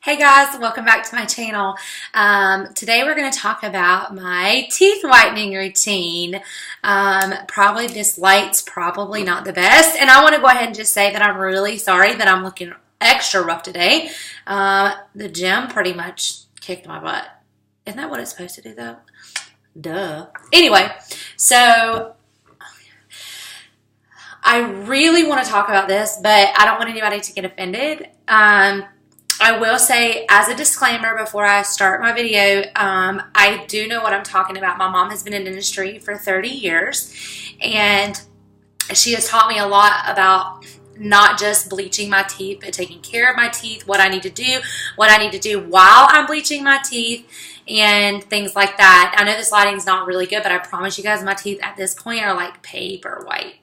Hey guys, welcome back to my channel. Today we're going to talk about my teeth whitening routine. Probably this light's probably not the best, and I want to go ahead and just say that I'm really sorry that I'm looking extra rough today. The gym pretty much kicked my butt. Isn't that what it's supposed to do though? Duh. Anyway, so I really want to talk about this, but I don't want anybody to get offended. I will say, as a disclaimer before I start my video, I do know what I'm talking about. My mom has been in dentistry for 30 years, and she has taught me a lot about not just bleaching my teeth, but taking care of my teeth, what I need to do while I'm bleaching my teeth, and things like that. I know this lighting is not really good, but I promise you guys my teeth at this point are like paper white.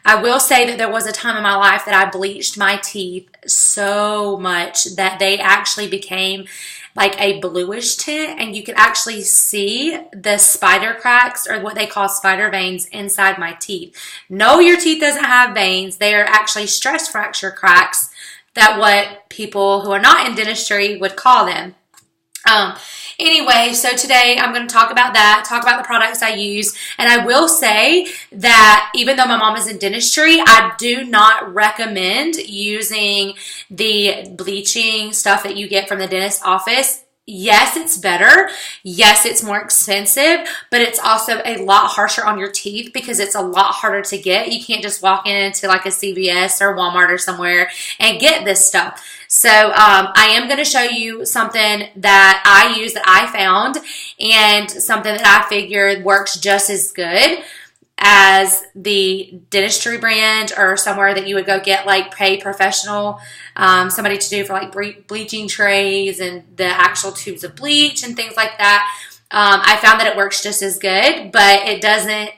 I will say that there was a time in my life that I bleached my teeth so much that they actually became like a bluish tint, and you could actually see the spider cracks, or what they call spider veins, inside my teeth. No, your teeth doesn't have veins. They are actually stress fracture cracks, that what people who are not in dentistry would call them. Anyway, so today I'm going to talk about that, talk about the products I use, and I will say that even though my mom is in dentistry, I do not recommend using the bleaching stuff that you get from the dentist's office. Yes, it's better. Yes, it's more expensive, but it's also a lot harsher on your teeth because it's a lot harder to get. You can't just walk into like a CVS or Walmart or somewhere and get this stuff. So I am going to show you something that I use, that I found, and something that I figured works just as good as the dentistry brand, or somewhere that you would go get like pay professional somebody to do for like bleaching trays and the actual tubes of bleach and things like that. I found that it works just as good, but it doesn't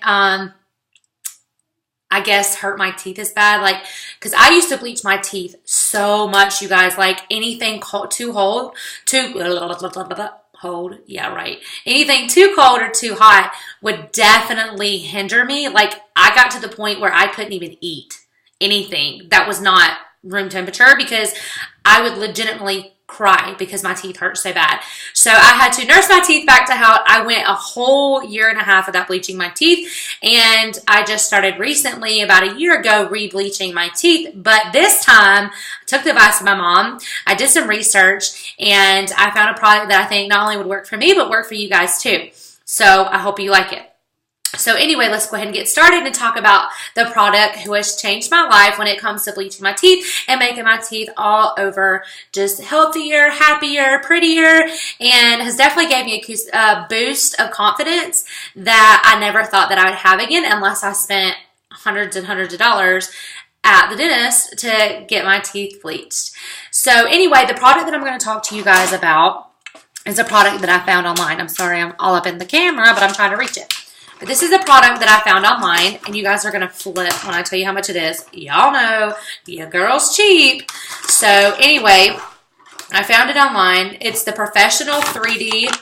I guess hurt my teeth as bad, like, because I used to bleach my teeth so much, you guys, like anything too cold, anything too cold or too hot would definitely hinder me. Like, I got to the point where I couldn't even eat anything that was not room temperature because I would legitimately cry because my teeth hurt so bad. So I had to nurse my teeth back to how I went a whole year and a half without bleaching my teeth, and I just started recently, about a year ago, re-bleaching my teeth. But this time I took the advice of my mom, I did some research, and I found a product that I think not only would work for me but work for you guys too. So I hope you like it. So anyway, let's go ahead and get started and talk about the product who has changed my life when it comes to bleaching my teeth and making my teeth all over just healthier, happier, prettier, and has definitely gave me a boost of confidence that I never thought that I would have again unless I spent hundreds and hundreds of dollars at the dentist to get my teeth bleached. So anyway, the product that I'm going to talk to you guys about is a product that I found online. I'm sorry, I'm all up in the camera, but I'm trying to reach it. But this is a product that I found online, and you guys are going to flip when I tell you how much it is. Y'all know, your girl's cheap. So anyway, I found it online. It's the Professional 3D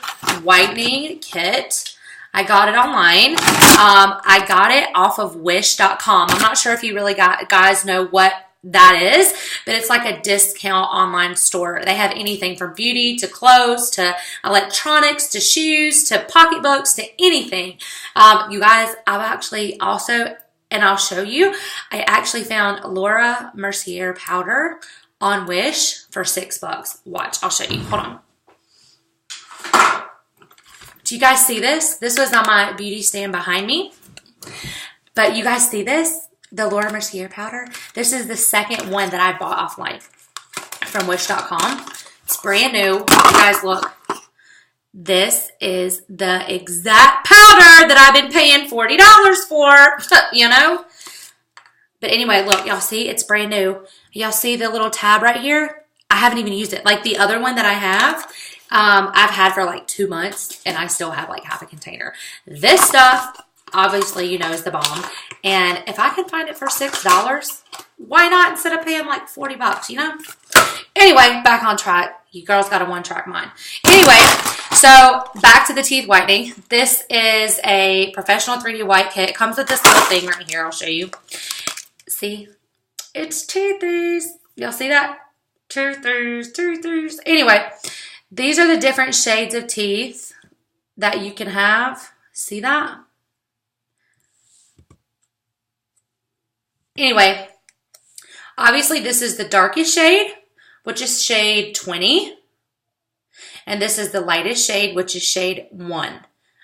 Whitening Kit. I got it online. I got it off of Wish.com. I'm not sure if you really guys know what that is, but it's like a discount online store. They have anything from beauty to clothes to electronics to shoes to pocketbooks to anything. You guys, I've actually also, and I'll show you, I actually found Laura Mercier powder on Wish for $6. Watch, I'll show you. Hold on. Do you guys see this? This was on my beauty stand behind me. But you guys see this? The Laura Mercier powder. This is the second one that I bought offline from Wish.com. It's brand new. You guys look. This is the exact powder that I've been paying $40 for, you know? But anyway, look, y'all see? It's brand new. Y'all see the little tab right here? I haven't even used it. Like the other one that I have, I've had for like 2 months, and I still have like half a container. This stuff, obviously, you know, is the bomb. And if I can find it for $6, why not, instead of paying like $40, you know? Anyway, back on track. You girls got a one-track mind. Anyway, so back to the teeth whitening. This is a Professional 3D White Kit. It comes with this little thing right here. I'll show you. See? It's teethies. Y'all see that? toothers. Anyway, these are the different shades of teeth that you can have. See that? Anyway, obviously this is the darkest shade, which is shade 20. And this is the lightest shade, which is shade 1.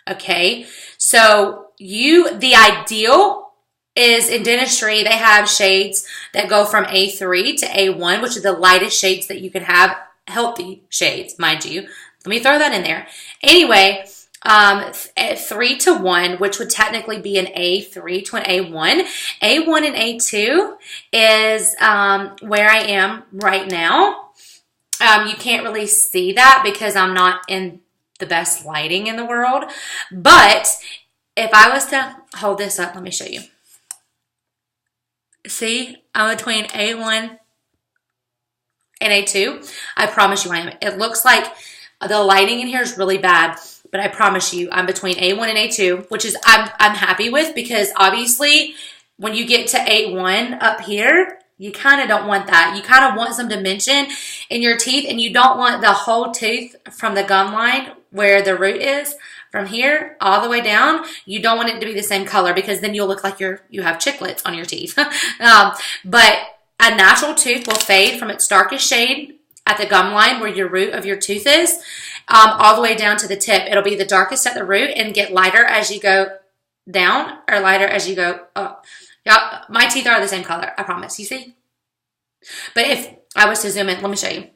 Okay, so the ideal is in dentistry, they have shades that go from A3 to A1, which are the lightest shades that you can have, healthy shades, mind you. Let me throw that in there. Anyway, 3 to 1, which would technically be an A3 to an A1. A1 and A2 is where I am right now. You can't really see that because I'm not in the best lighting in the world. But if I was to hold this up, let me show you. See, I'm between A1 and A2. I promise you I am. It looks like the lighting in here is really bad, but I promise you I'm between A1 and A2, which is I'm happy with, because obviously when you get to A1 up here, you kind of don't want that. You kind of want some dimension in your teeth, and you don't want the whole tooth from the gum line where the root is, from here all the way down. You don't want it to be the same color, because then you'll look like you have chiclets on your teeth. But a natural tooth will fade from its darkest shade at the gum line where your root of your tooth is, all the way down to the tip. It'll be the darkest at the root and get lighter as you go down, or lighter as you go up. Yeah, my teeth are the same color, I promise. You see? But if I was to zoom in, let me show you.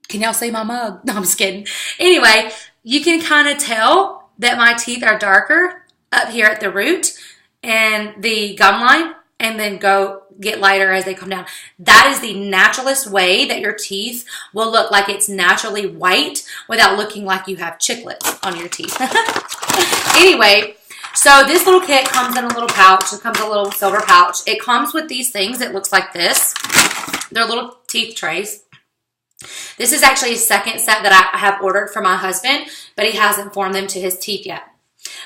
Can y'all see my mug? No, I'm just kidding. Anyway, you can kind of tell that my teeth are darker up here at the root and the gum line, and then get lighter as they come down. That is the naturalist way that your teeth will look like it's naturally white without looking like you have chiclets on your teeth. Anyway, so this little kit comes in a little pouch. It comes in a little silver pouch. It comes with these things. It looks like this. They're little teeth trays. This is actually a second set that I have ordered for my husband, but he hasn't formed them to his teeth yet.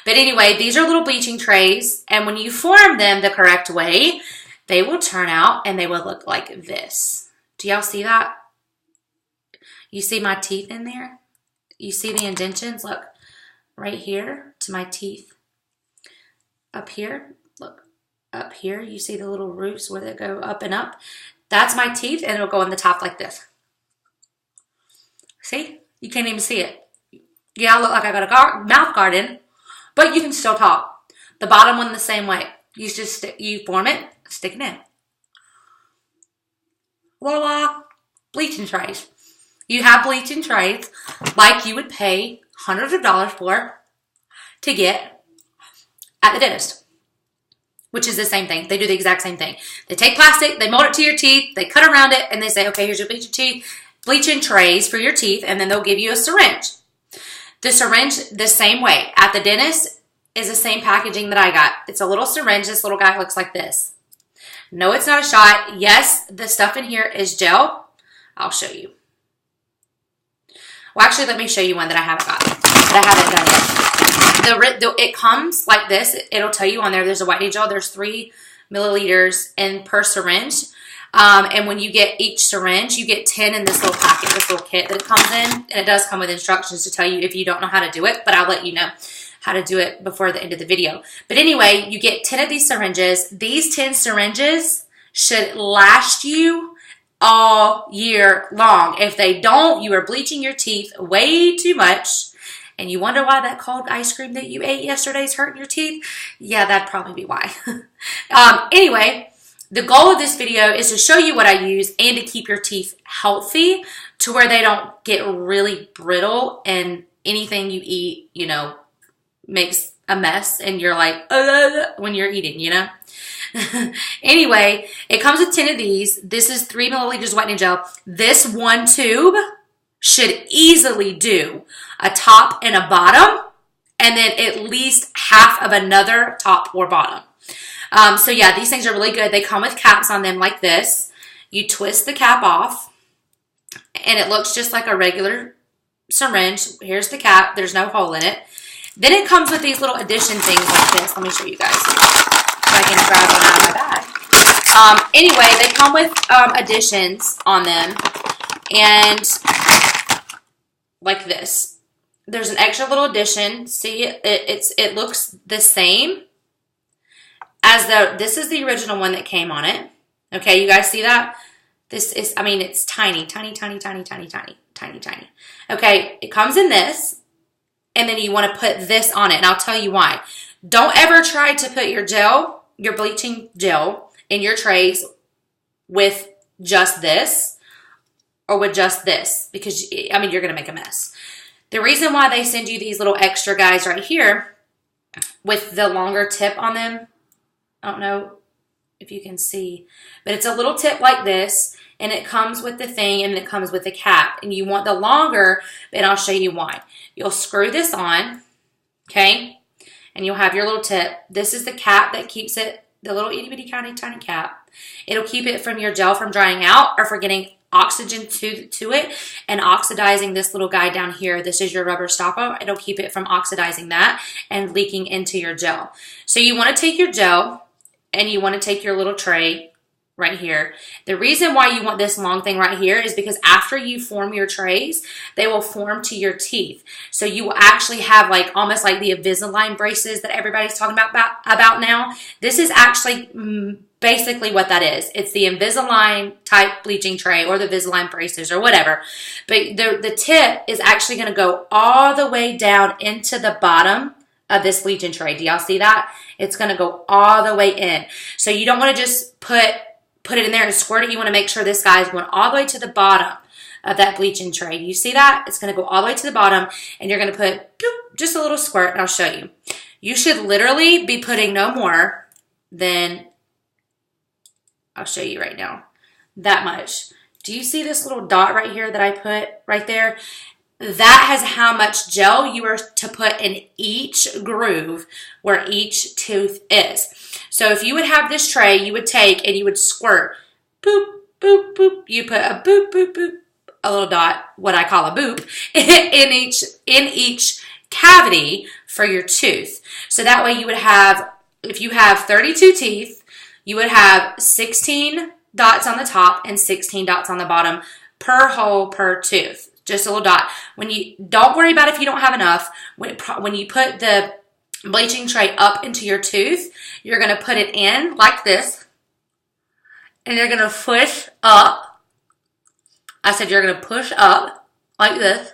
But anyway, these are little bleaching trays, and when you form them the correct way, they will turn out and they will look like this. Do y'all see that? You see my teeth in there? You see the indentions? Look, right here to my teeth. Up here, look, up here, you see the little roots where they go up and up? That's my teeth, and it'll go on the top like this. See? You can't even see it. Yeah, I look like I got a mouth guard in, but you can still talk. The bottom one the same way. You just you form it, stick it in. Voila! Bleaching trays. You have bleaching trays like you would pay hundreds of dollars for to get at the dentist, which is the same thing. They do the exact same thing. They take plastic, they mold it to your teeth, they cut around it, and they say, okay, here's your bleaching trays for your teeth, and then they'll give you a syringe. The syringe, the same way. At the dentist is the same packaging that I got. It's a little syringe. This little guy looks like this. No, it's not a shot. Yes, the stuff in here is gel. I'll show you. Well, actually, let me show you one that I haven't got, that I haven't done yet. It comes like this. It'll tell you on there, there's a whitening gel. There's 3 milliliters in per syringe. And when you get each syringe, you get 10 in this little packet, this little kit that it comes in. And it does come with instructions to tell you if you don't know how to do it, but I'll let you know how to do it before the end of the video. But anyway, you get 10 of these syringes. These 10 syringes should last you all year long. If they don't, you are bleaching your teeth way too much. And you wonder why that cold ice cream that you ate yesterday is hurting your teeth? Yeah, that'd probably be why. Anyway, the goal of this video is to show you what I use and to keep your teeth healthy to where they don't get really brittle and anything you eat, you know, makes a mess and you're like, when you're eating, you know? Anyway, it comes with 10 of these. This is 3 milliliters whitening gel. This one tube should easily do a top and a bottom, and then at least half of another top or bottom. So yeah, these things are really good. They come with caps on them like this. You twist the cap off, and it looks just like a regular syringe. Here's the cap. There's no hole in it. Then it comes with these little addition things like this. Let me show you guys so I can grab one out of my bag. Anyway, they come with additions on them, and like this. There's an extra little addition. See, it looks the same as this is the original one that came on it. Okay, you guys see that? This is, I mean, it's tiny, tiny, tiny, tiny, tiny, tiny, tiny, tiny. Okay, it comes in this, and then you want to put this on it, and I'll tell you why. Don't ever try to put your gel, your bleaching gel, in your trays with just this or with just this, because, I mean, you're going to make a mess. The reason why they send you these little extra guys right here with the longer tip on them, I don't know if you can see, but it's a little tip like this, and it comes with the thing, and it comes with the cap, and you want the longer, and I'll show you why. You'll screw this on, okay, and you'll have your little tip. This is the cap that keeps it, the little itty bitty tiny tiny cap. It'll keep it from your gel from drying out or for getting oxygen to it and oxidizing this little guy down here. This is your rubber stopper. It'll keep it from oxidizing that and leaking into your gel. So you want to take your gel and you want to take your little tray right here. The reason why you want this long thing right here is because after you form your trays, they will form to your teeth. So you will actually have like almost like the Invisalign braces that everybody's talking about now. This is actually basically what that is. It's the Invisalign type bleaching tray or the Invisalign braces or whatever. But the tip is actually going to go all the way down into the bottom of this bleaching tray. Do y'all see that? It's going to go all the way in. So you don't want to just put it in there and squirt it. You want to make sure this guy is going all the way to the bottom of that bleaching tray. You see that? It's going to go all the way to the bottom, and you're going to put just a little squirt, and I'll show you. You should literally be putting no more than, I'll show you right now, that much. Do you see this little dot right here that I put right there? That has how much gel you are to put in each groove where each tooth is. So if you would have this tray, you would take and you would squirt, boop, boop, boop. You put a boop, boop, boop, a little dot, what I call a boop, in each cavity for your tooth. So that way you would have, if you have 32 teeth, you would have 16 dots on the top and 16 dots on the bottom per hole per tooth. Just a little dot. When you don't worry about if you don't have enough. When you put the bleaching tray up into your tooth, you're going to put it in like this, and you're going to push up. I said you're going to push up like this,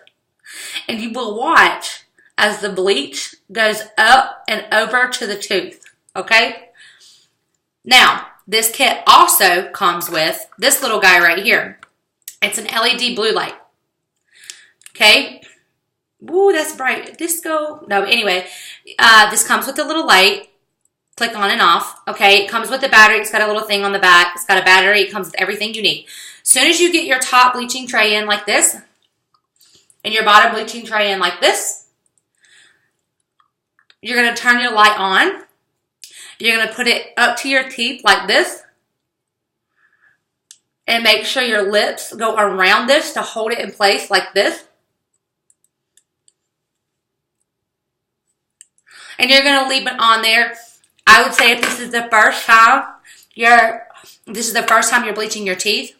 and you will watch as the bleach goes up and over to the tooth. Okay? Now, this kit also comes with this little guy right here. It's an LED blue light. Okay. Ooh, that's bright. Disco. No, anyway, this comes with a little light. Click on and off. Okay. It comes with the battery. It's got a little thing on the back. It's got a battery. It comes with everything you need. As soon as you get your top bleaching tray in like this and your bottom bleaching tray in like this, you're going to turn your light on. You're going to put it up to your teeth like this. And make sure your lips go around this to hold it in place like this. And you're going to leave it on there. I would say if this is the first time you're bleaching your teeth,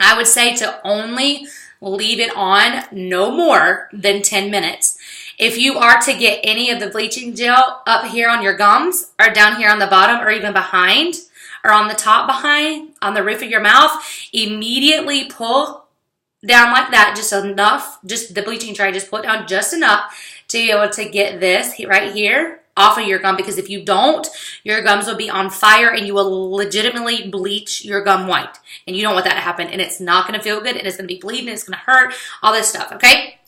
I would say to only leave it on no more than 10 minutes. If you are to get any of the bleaching gel up here on your gums or down here on the bottom or even behind or on the top behind, on the roof of your mouth, immediately pull down like that, just enough, just the bleaching tray, just pull it down just enough to be able to get this right here off of your gum, because if you don't, your gums will be on fire and you will legitimately bleach your gum white. And you don't want that to happen, and it's not going to feel good, and it's going to be bleeding, it's going to hurt, all this stuff, okay?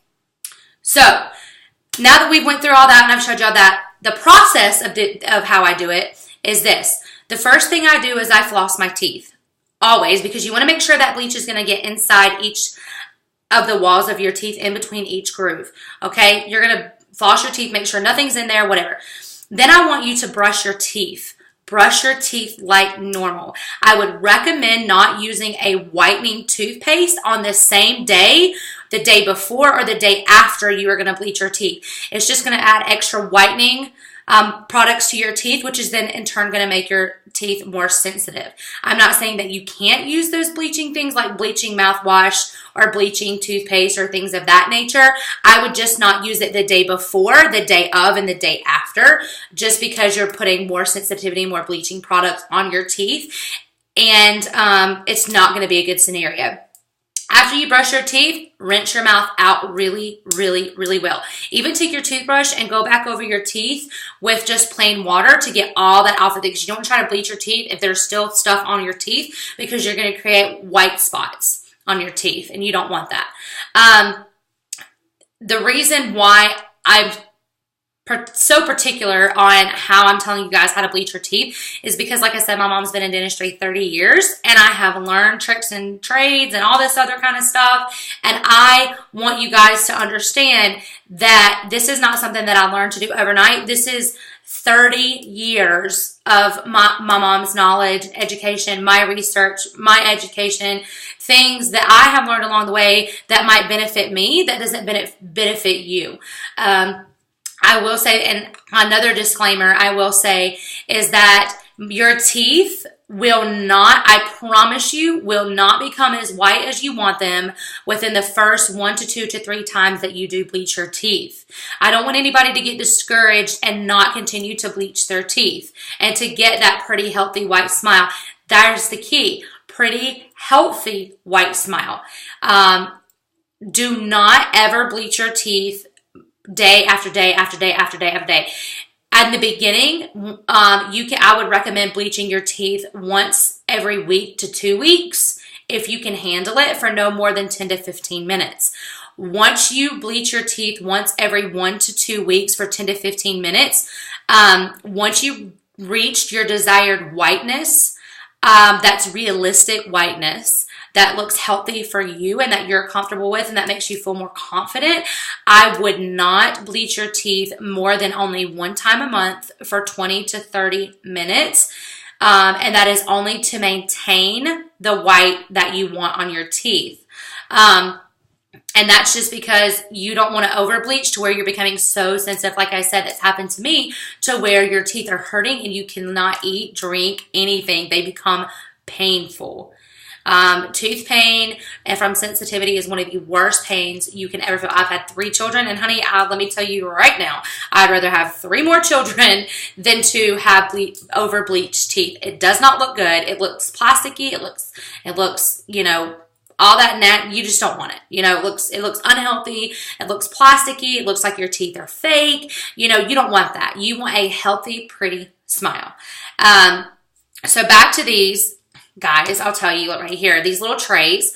So, now that we've went through all that and I've showed y'all that, the process of how I do it is this. The first thing I do is I floss my teeth, always, because you want to make sure that bleach is going to get inside each of the walls of your teeth, in between each groove, okay? You're going to floss your teeth, make sure nothing's in there, whatever. Then I want you to brush your teeth. Brush your teeth like normal. I would recommend not using a whitening toothpaste on the same day, the day before or the day after you are going to bleach your teeth. It's just going to add extra whitening products to your teeth, which is then in turn going to make your teeth more sensitive. I'm not saying that you can't use those bleaching things like bleaching mouthwash or bleaching toothpaste or things of that nature. I would just not use it the day before, the day of, and the day after, just because you're putting more sensitivity, more bleaching products on your teeth, and it's not going to be a good scenario. After you brush your teeth, rinse your mouth out really, really, really well. Even take your toothbrush and go back over your teeth with just plain water to get all that off of it, because you don't try to bleach your teeth if there's still stuff on your teeth, because you're going to create white spots on your teeth, and you don't want that. The reason why I'm so particular on how I'm telling you guys how to bleach your teeth is because, like I said, my mom's been in dentistry 30 years, and I have learned tricks and trades and all this other kind of stuff, and I want you guys to understand that this is not something that I learned to do overnight. This is 30 years of my mom's knowledge, education, my research, my education, things that I have learned along the way that might benefit me, that doesn't benefit you. I will say, and another disclaimer I will say, is that your teeth will not, I promise you, will not become as white as you want them within the first 1 to 2 to 3 times that you do bleach your teeth. I don't want anybody to get discouraged and not continue to bleach their teeth and to get that pretty healthy white smile. That is the key. Pretty healthy white smile. Do not ever bleach your teeth day after day after day after day after day. In the beginning, I would recommend bleaching your teeth once every week to 2 weeks if you can handle it, for no more than 10 to 15 minutes. Once you bleach your teeth once every 1 to 2 weeks for 10 to 15 minutes, once you reached your desired whiteness, that's realistic whiteness, that looks healthy for you and that you're comfortable with and that makes you feel more confident, I would not bleach your teeth more than only 1 time a month for 20 to 30 minutes. And that is only to maintain the white that you want on your teeth. And that's just because you don't want to over bleach to where you're becoming so sensitive. Like I said, that's happened to me, to where your teeth are hurting and you cannot eat, drink, anything. They become painful. Tooth pain and from sensitivity is one of the worst pains you can ever feel. I've had 3 children, and honey, let me tell you right now, I'd rather have 3 more children than to have over bleached teeth. It does not look good. It looks plasticky. It looks, you know, all that, you just don't want it. You know, it looks unhealthy. It looks plasticky. It looks like your teeth are fake. You know, you don't want that. You want a healthy, pretty smile. So back to these. Guys, I'll tell you right here, these little trays,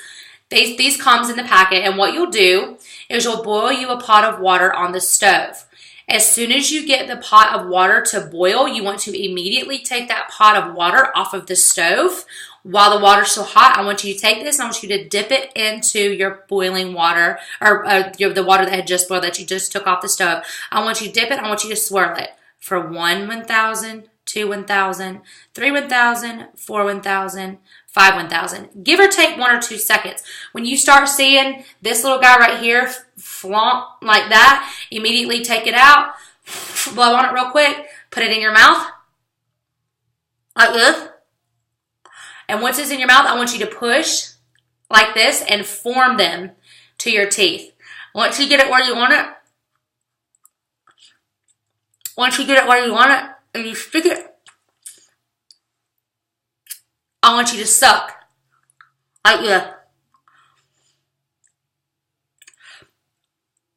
these comes in the packet, and what you'll do is you'll boil you a pot of water on the stove. As soon as you get the pot of water to boil, you want to immediately take that pot of water off of the stove. While the water's still hot, I want you to take this and I want you to dip it into your boiling water, or the water that had just boiled that you just took off the stove. I want you to dip it. I want you to swirl it for 1,000, 2 1,000, 3 1,000, 4 1,000, 5 1,000. Give or take 1 or 2 seconds. When you start seeing this little guy right here flaunt like that, immediately take it out, blow on it real quick, put it in your mouth like this. And once it's in your mouth, I want you to push like this and form them to your teeth. Once you get it where you want it, and you stick it, I want you to suck like this.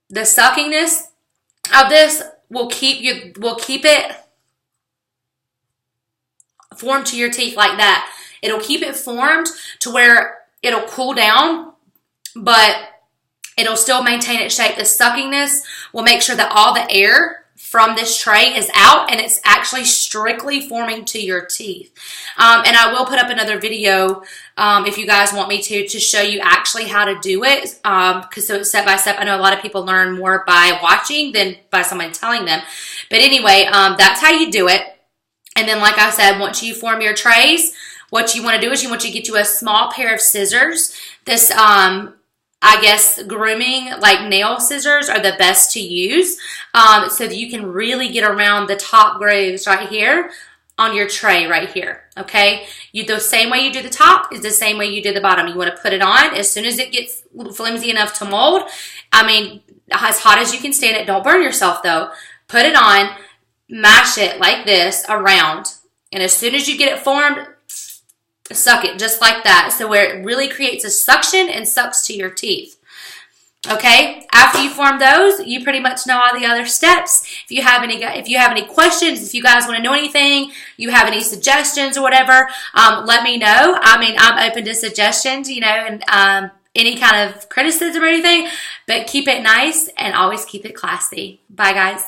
The suckiness of this will keep it formed to your teeth like that. It'll keep it formed to where it'll cool down, but it'll still maintain its shape. The suckiness will make sure that all the air from this tray is out and it's actually strictly forming to your teeth. And I will put up another video if you guys want me to show you actually how to do it, because so it's step by step. I know a lot of people learn more by watching than by somebody telling them. But anyway, that's how you do it. And then, like I said, once you form your trays, what you want to do is you want to get you a small pair of scissors. This I guess grooming, like nail scissors, are the best to use, so that you can really get around the top grooves right here on your tray right here. Okay, the same way you do the top is the same way you do the bottom. You want to put it on as soon as it gets flimsy enough to mold. I mean, as hot as you can stand it. Don't burn yourself though. Put it on, mash it like this around, and as soon as you get it formed, suck it just like that. So where it really creates a suction and sucks to your teeth. Okay, after you form those, you pretty much know all the other steps. If you have any questions, if you guys want to know anything, you have any suggestions or whatever, let me know. I mean, I'm open to suggestions, and any kind of criticism or anything, but keep it nice and always keep it classy. Bye, guys.